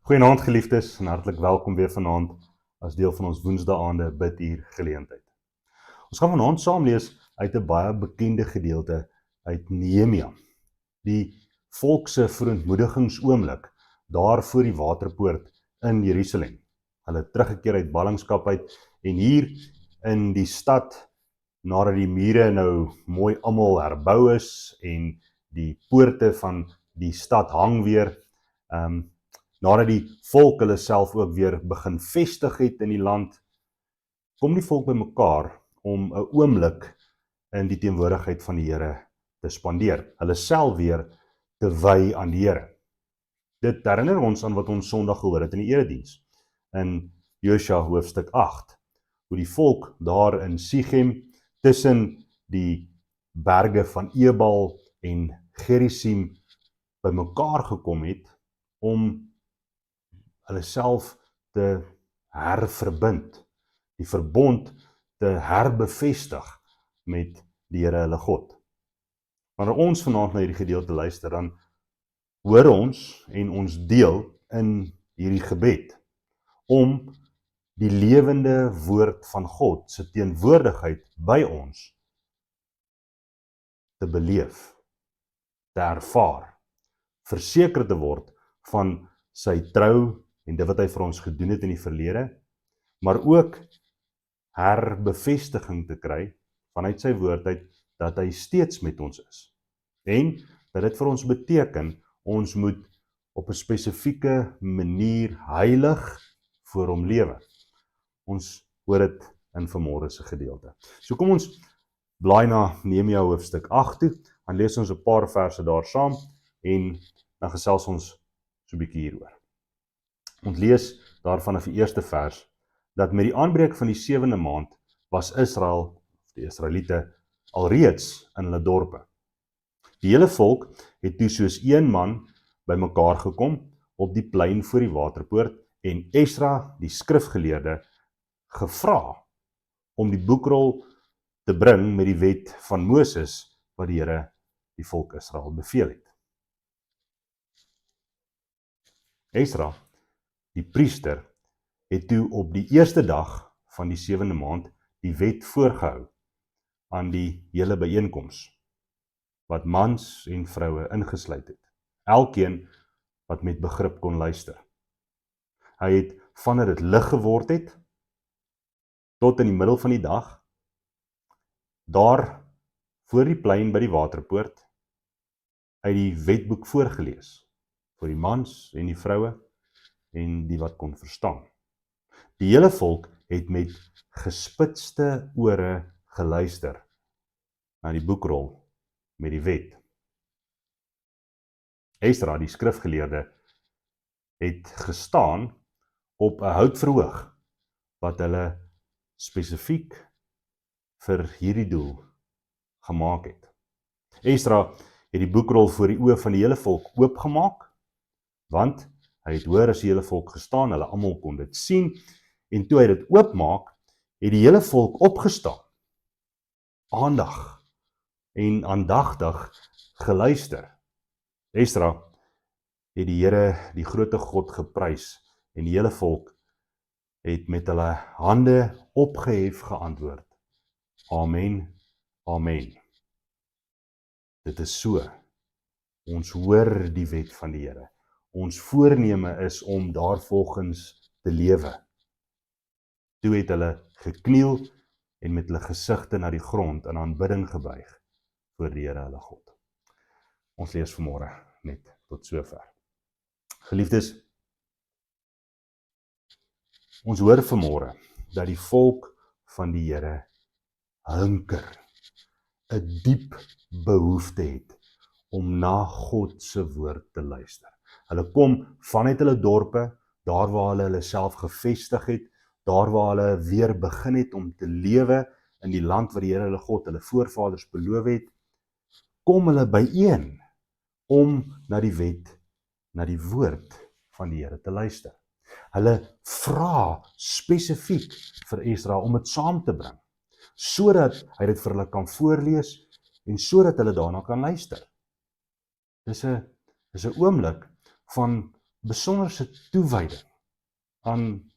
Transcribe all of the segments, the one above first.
Goeienaand geliefdes en hartlik welkom weer vanaand as deel van ons woensdaeaande biduur geleentheid. Ons gaan vanaand saam lees uit 'n baie bekende gedeelte uit Nehemia. Die volk se verontmoedigingsoomblik daar voor die waterpoort in Jerusalem. Hulle het teruggekeer uit ballingskap uit en hier in die stad, nadat die mure nou mooi almal herbou is en die poorte van die stad hang weer, nadat die volk hulle self ook weer begin vestig het in die land, kom die volk bymekaar om 'n oomblik in die teenwoordigheid van die Here te spandeer. Hulle self weer te wy aan die Here. Dit herinner ons aan wat ons Sondag gehoor het in die erediens, in Josua hoofstuk 8, hoe die volk daar in Sichem, tussen die berge van Ebal en Gerizim bymekaar gekom het, om hulle self te herverbind, die verbond te herbevestig met die Here hulle God. Wanneer ons vanaand na hierdie gedeelte luister, dan hoor ons en ons deel in hierdie gebed om die lewende woord van God se teenwoordigheid by ons te beleef, te ervaar, verseker te word van sy trou en dit wat hy vir ons gedoen het in die verlede, maar ook herbevestiging te kry vanuit sy woord uit dat hy steeds met ons is. En dat dit vir ons beteken, ons moet op 'n spesifieke manier heilig voor hom lewe. Ons hoor dit in vanmôre se gedeelte. So kom ons blaai na Nehemia hoofstuk 8 toe, dan lees ons 'n paar verse daar saam en dan gesels ons so 'n bietjie hieroor. Ons lees daarvan af die eerste vers, dat met die aanbreek van die 7de maand was Israel, die Israeliete, alreeds in hulle dorpe. Die hele volk het toe soos een man bymekaar gekom op die plein voor die waterpoort en Esra, die skrifgeleerde, gevra om die boekrol te bring met die wet van Moses wat die Here die volk Israel beveel het. Esra, die priester, het toe op die eerste dag van die 7de maand die wet voorgehou aan die hele byeenkoms, wat mans en vroue ingesluit het, elkeen wat met begrip kon luister. Hy het vandat dit lig geword het, tot in die middel van die dag, daar voor die plein by die waterpoort, uit die wetboek voorgelees, vir die mans en die vroue, en die wat kon verstaan. Die hele volk het met gespitste ore geluister na die boekrol met die wet. Esra, die skrifgeleerde, het gestaan op 'n houtverhoog wat hulle spesifiek vir hierdie doel gemaak het. Esra het die boekrol voor die oë van die hele volk oopgemaak, want hy het hoor as die hele volk gestaan, hulle almal kon dit sien, en toe hy dit oopmaak, het die hele volk opgestaan, aandag en aandagtig geluister. Esra het die Here, die groote God, geprys, en die hele volk het met hulle hande opgehef geantwoord: Amen, amen. Dit is so. Ons hoor die wet van die Here. Ons voorneme is om daarvolgens te lewe. Toe het hulle gekniel en met hulle gesigte na die grond in aanbidding gebuig voor die Here hulle God. Ons lees vanmôre net tot sover. Geliefdes, ons hoor vanmôre dat die volk van die Here hunker, 'n diep behoefte het om na God se woord te luister. Hulle kom vanuit hulle dorpe, daar waar hulle self gevestig het, daar waar hulle weer begin het om te lewe in die land wat die Here hulle God, hulle voorvaders beloof het, kom hulle byeen om na die wet, na die woord van die Here te luister. Hulle vra spesifiek vir Esra om dit saam te bring, sodat hy dit vir hulle kan voorlees en sodat hulle daarna kan luister. Dis 'n oomblik van besonderse toewyding aan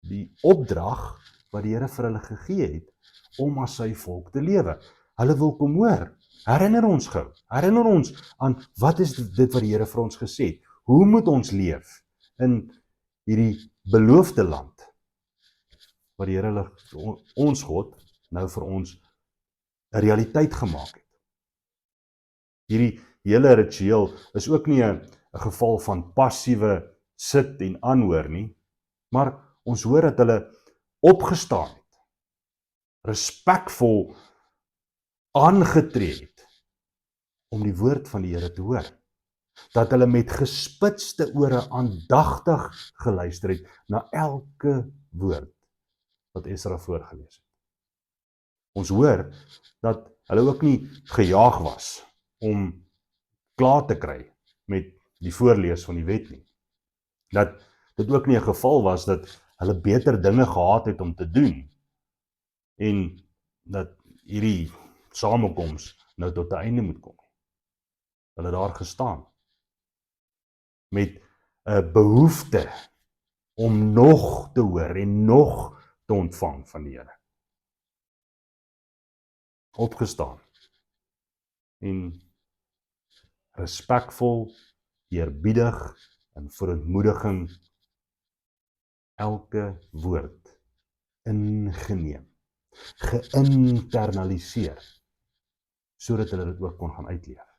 die opdrag wat die Here vir hulle gegee het, om as sy volk te lewe. Hulle wil kom hoor, herinner ons gou, herinner ons aan wat is dit wat die Here vir ons gesê het, hoe moet ons leef in hierdie beloofde land, wat die Here ons God nou vir ons 'n realiteit gemaak het. Hierdie hele ritueel is ook nie 'n geval van passiewe sit en aanhoor nie, maar ons hoor dat hulle opgestaan het, respekvol aangetree het, om die woord van die Here te hoor. Dat hulle met gespitste ore aandagtig geluister het na elke woord wat Esra voorgeles het. Ons hoor dat hulle ook nie gejaag was om klaar te kry met die voorlees van die wet nie. Dat dit ook nie 'n geval was dat hulle beter dinge gehad het om te doen en dat hierdie samekoms nou tot 'n einde moet kom. Hulle daar gestaan met 'n behoefte om nog te hoor en nog te ontvang van die Here. Opgestaan en respekvol, eerbiedig en verontmoediging elke woord ingeneem, geïnternaliseer, sodat hulle dit ook kon gaan uitleef.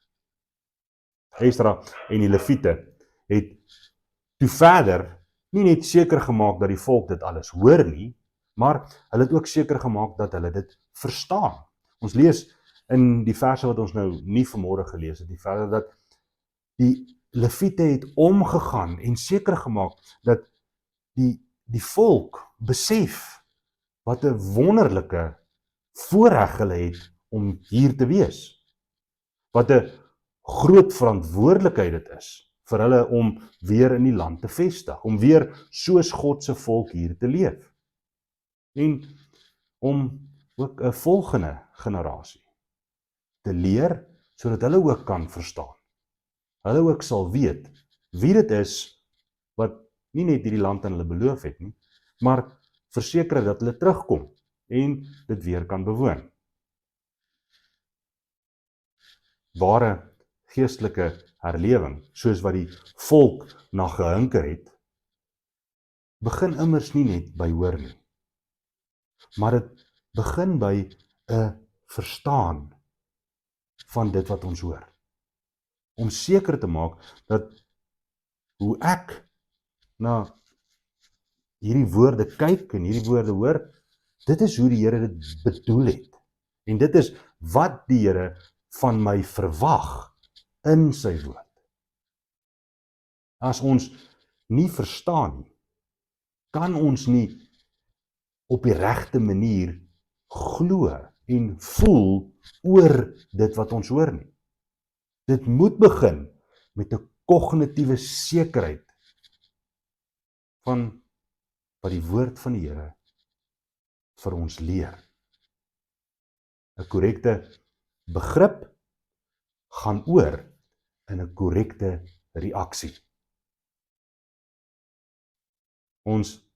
Esra en die Lewiete het toe verder nie net seker gemaak dat die volk dit alles hoor nie, maar hulle het ook seker gemaak dat hulle dit verstaan. Ons lees in die verse wat ons nou nie vanmôre gelees het, die verse dat die Lewiete het omgegaan en seker gemaak dat die volk besef wat 'n wonderlike voorreg hulle het om hier te wees. Wat 'n groot verantwoordelikheid dit is vir hulle om weer in die land te vestig, om weer soos God se volk hier te leef. En om ook 'n volgende generasie te leer, sodat hulle ook kan verstaan. Hulle ook sal weet wie dit is wat nie net hierdie land aan hulle beloof het nie, maar verseker dat hulle terugkom en dit weer kan bewoon. Ware geestelike herlewing, soos wat die volk na gehinker het, begin immers nie net by hoor nie, maar dit begin by 'n verstaan van dit wat ons hoor. Om seker te maak dat hoe ek na hierdie woorde kyk en hierdie woorde hoor, dit is hoe die Here dit bedoel het. En dit is wat die Here van my verwag in sy woord. As ons nie verstaan nie, kan ons nie op die regte manier glo en voel oor dit wat ons hoor nie. Dit moet begin met 'n kognitiewe sekerheid van wat die woord van die Here vir ons leer. 'n Korrekte begrip gaan oor in 'n korrekte reaksie. Ons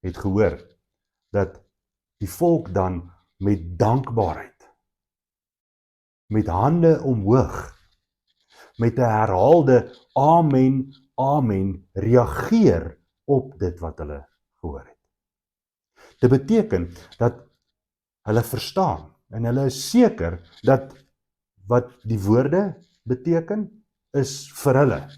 het gehoor dat die volk dan met dankbaarheid, met hande omhoog, met 'n herhaalde amen, amen, reageer op dit wat hulle gehoor het. Dit beteken dat hulle verstaan en hulle is seker dat wat die woorde beteken is vir hulle.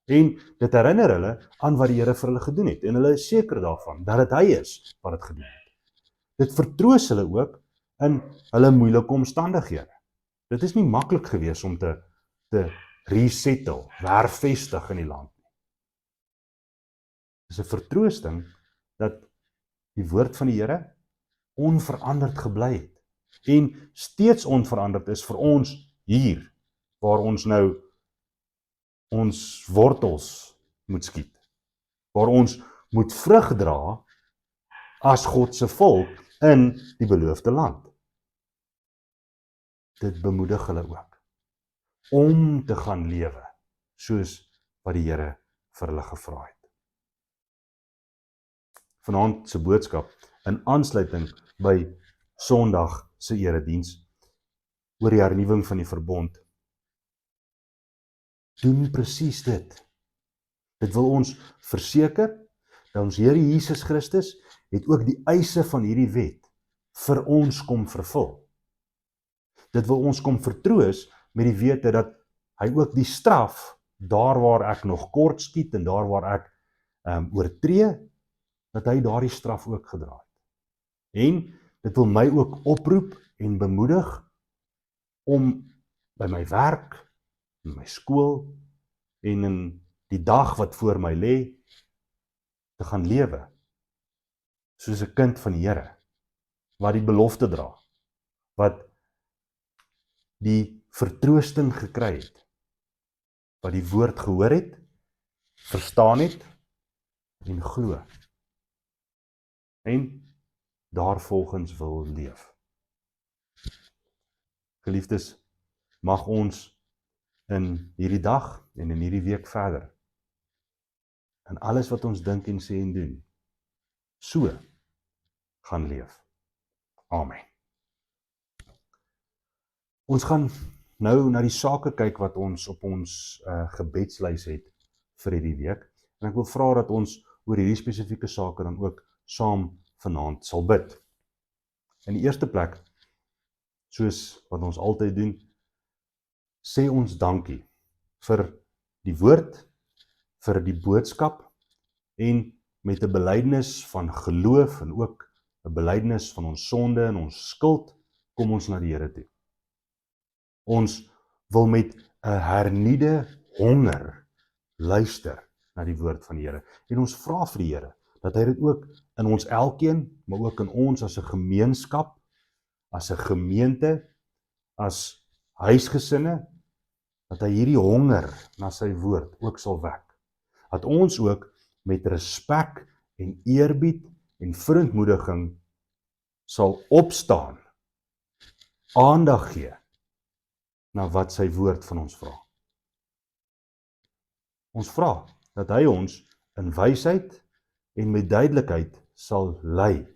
En dit herinner hulle aan wat die Here vir hulle gedoen het. En hulle is seker daarvan dat dit hy is wat dit gedoen het. Dit vertroos hulle ook in hulle moeilike omstandighede. Dit is nie maklik gewees om te resettle, hervestig in die land. Dit is 'n vertroosting dat die woord van die Here onveranderd gebly het. En steeds onveranderd is vir ons hier, waar ons nou ons wortels moet skiet, waar ons moet vrug dra as God se volk in die beloofde land. Dit bemoedig hulle ook om te gaan lewe soos wat die Here vir hulle gevra het. Vanaand se boodskap in aansluiting by Sondag se erediens oor die hernuwing van die verbond doen presies dit. Dit wil ons verseker dat ons Here Jesus Christus het ook die eise van hierdie wet vir ons kom vervul. Dit wil ons kom vertroos met die wete dat hy ook die straf, daar waar ek nog kort skiet en daar waar ek oortree, dat hy daardie straf ook gedra het. En dit wil my ook oproep en bemoedig om by my werk, in my skool en in die dag wat voor my lê, te gaan lewe soos 'n kind van die Here, wat die belofte dra, wat die vertroosting gekry het, wat die woord gehoor het, verstaan het en glo. En daarvolgens wil leef. Geliefdes, mag ons in hierdie dag en in hierdie week verder, in alles wat ons dink en sê en doen, so gaan leef. Amen. Ons gaan nou na die sake kyk wat ons op ons gebedslys het vir hierdie week. En ek wil vra dat ons oor hierdie spesifieke sake dan ook saam vanaand sal bid. In die eerste plek, soos wat ons altyd doen, sê ons dankie vir die woord, vir die boodskap en met 'n belydenis van geloof en ook 'n belydenis van ons sonde en ons skuld, kom ons na die Here toe. Ons wil met 'n hernuide honger luister na die woord van die Here. En ons vra vir die Here dat hy dit ook in ons elkeen, maar ook in ons as 'n gemeenskap, as 'n gemeente, as huisgesinne, dat hy hierdie honger na sy woord ook sal wek. Dat ons ook met respek en eerbied en verontmoediging sal opstaan, aandag gee na wat sy woord van ons vra. Ons vra dat hy ons in wysheid en met duidelikheid sal lei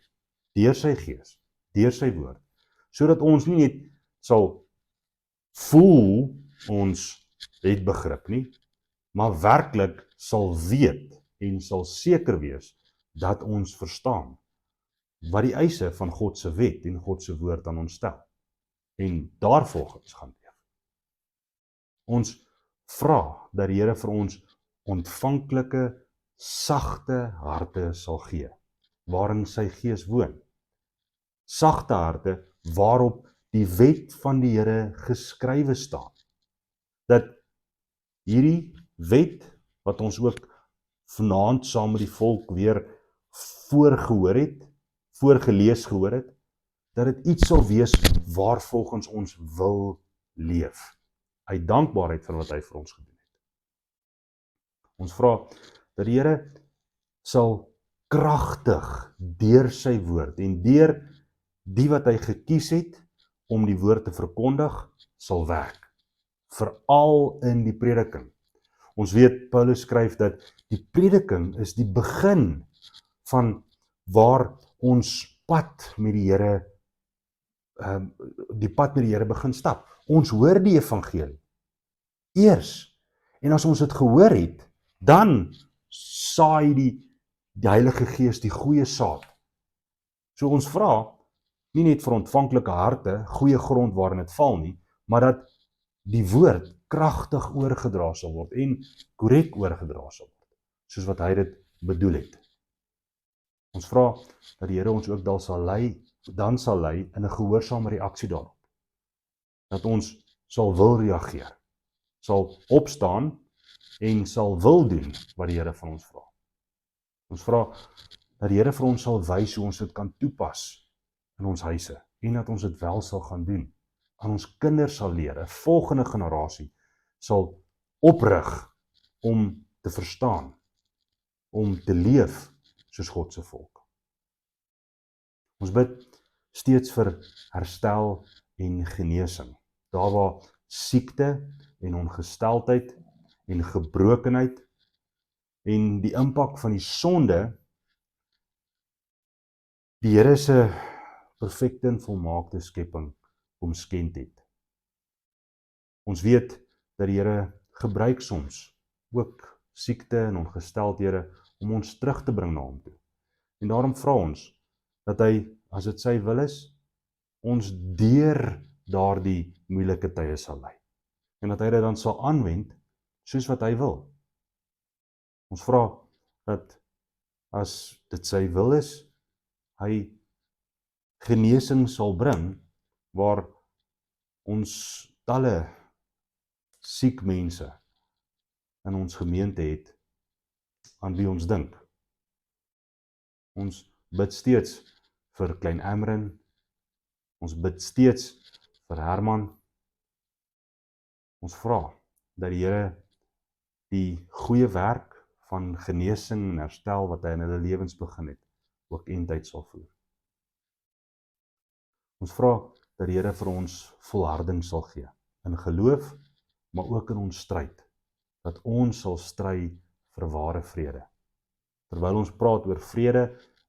deur sy gees, deur sy woord, sodat ons nie net sal voel ons het begrip nie, maar werklik sal weet en sal seker wees dat ons verstaan wat die eise van God se wet en God se woord aan ons stel en daarvolgens gaan leef. Ons vra dat die Here vir ons ontvanklike, sagte harte sal gee, waarin sy gees woon. Sagte harte waarop die wet van die Here geskrywe staan. Dat hierdie wet, wat ons ook vanaand saam met die volk weer voorgelees gehoor het, dat dit iets sal wees waarvolgens ons wil leef. Uit dankbaarheid vir wat hy vir ons gedoen het. Ons vra dat die Here sal kragtig deur sy woord en deur die wat hy gekies het om die woord te verkondig, sal werk. Veral in die prediking. Ons weet, Paulus skryf dat die prediking is die begin van waar ons pad met die Here, begin stap. Ons hoor die evangelie eers, en as ons dit gehoor het, dan saai die Heilige Gees die goeie saad. So ons vra, nie net vir ontvanklike harte, goeie grond waarin dit val nie, maar dat die woord kragtig oorgedra sal word en korrek oorgedra sal word, soos wat hy dit bedoel het. Ons vra dat die Here ons ook dan sal lei in 'n gehoorsame reaksie daarop. Dat ons sal wil reageer, sal opstaan en sal wil doen wat die Here van ons vra. Ons vra dat die Here vir ons sal wys hoe ons dit kan toepas in ons huise en dat ons dit wel sal gaan doen. Aan ons kinders sal leer, 'n volgende generasie sal oprig om te verstaan, om te leef soos God se volk. Ons bid steeds vir herstel en genesing. Daar waar siekte en ongesteldheid en gebrokenheid en die impak van die sonde, die Here se perfekte en volmaakte skepping omskend het. Ons weet dat die Here gebruik soms ook siekte en ongesteldhede om ons terug te bring na hom toe. En daarom vra ons dat hy, as dit sy wil is, ons deur daardie moeilike tye sal lei. En dat hy dit dan sal aanwend soos wat hy wil. Ons vra dat as dit sy wil is, hy genesing sal bring waar ons talle siek mense in ons gemeente het aan wie ons dink. Ons bid steeds vir klein Amrin, ons bid steeds vir Herman. Ons vra dat die Here die goeie werk van genesing en herstel wat hy in hulle lewens begin het, ook eintyd sal voer. Ons vra dat die Here vir ons volharding sal gee, in geloof, maar ook in ons stryd, dat ons sal stry vir ware vrede. Terwyl ons praat oor vrede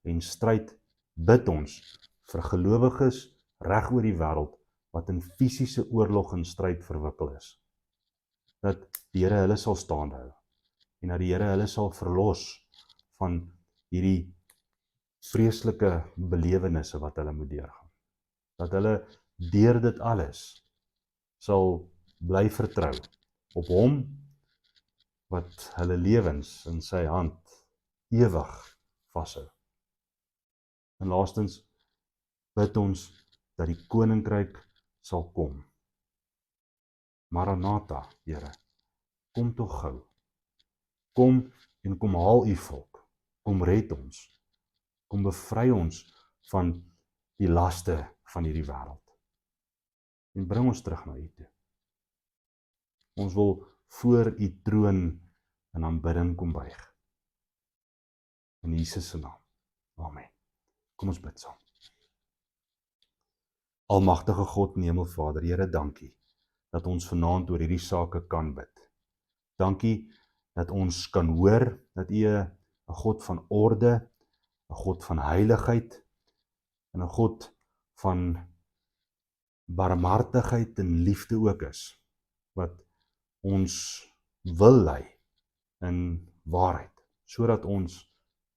en stryd, bid ons vir gelowiges reg oor die wêreld wat in fisiese oorlog en stryd verwikkel is. Dat die Here hulle sal staande hou en dat die Here hulle sal verlos van hierdie vreeslike belewennisse wat hulle moet deurgaan. Dat hulle deur dit alles sal bly vertrou op hom wat hulle lewens in sy hand ewig vashou. En laastens bid ons dat die koninkryk sal kom. Maranatha, Here, kom tog gou. Kom en kom haal u volk. Kom red ons. Kom bevry ons van die laste van hierdie wêreld. En bring ons terug na u toe. Ons wil voor u troon in aanbidding kom buig. In Jesus se naam. Amen. Kom ons bid saam. Almagtige God en Hemelvader, Here, dankie dat ons vanaand oor hierdie sake kan bid. Dankie dat ons kan hoor dat u 'n God van orde, 'n God van heiligheid en 'n God van barmhartigheid en liefde ook is, wat ons wil lei in waarheid, sodat ons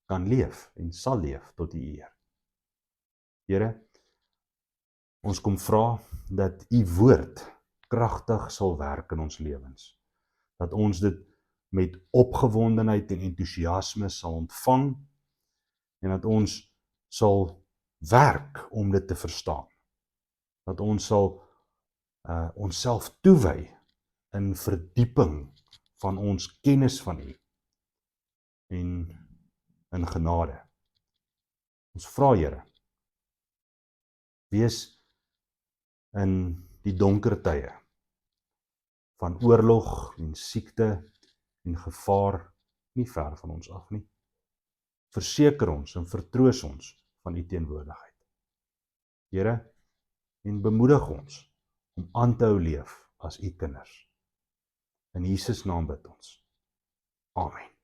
kan leef en sal leef tot u eer. Here, ons kom vra dat u woord kragtig sal werk in ons lewens. Dat ons dit met opgewondenheid en entoesiasme sal ontvang en dat ons sal werk om dit te verstaan. Dat ons sal onsself toewy in verdieping van ons kennis van u en in genade. Ons vra, Here, wees in die donker tye van oorlog en siekte en gevaar nie ver van ons af nie. Verseker ons en vertroos ons van u teenwoordigheid. Here, en bemoedig ons om aan te hou leef as u kinders. In Jesus naam bid ons. Amen.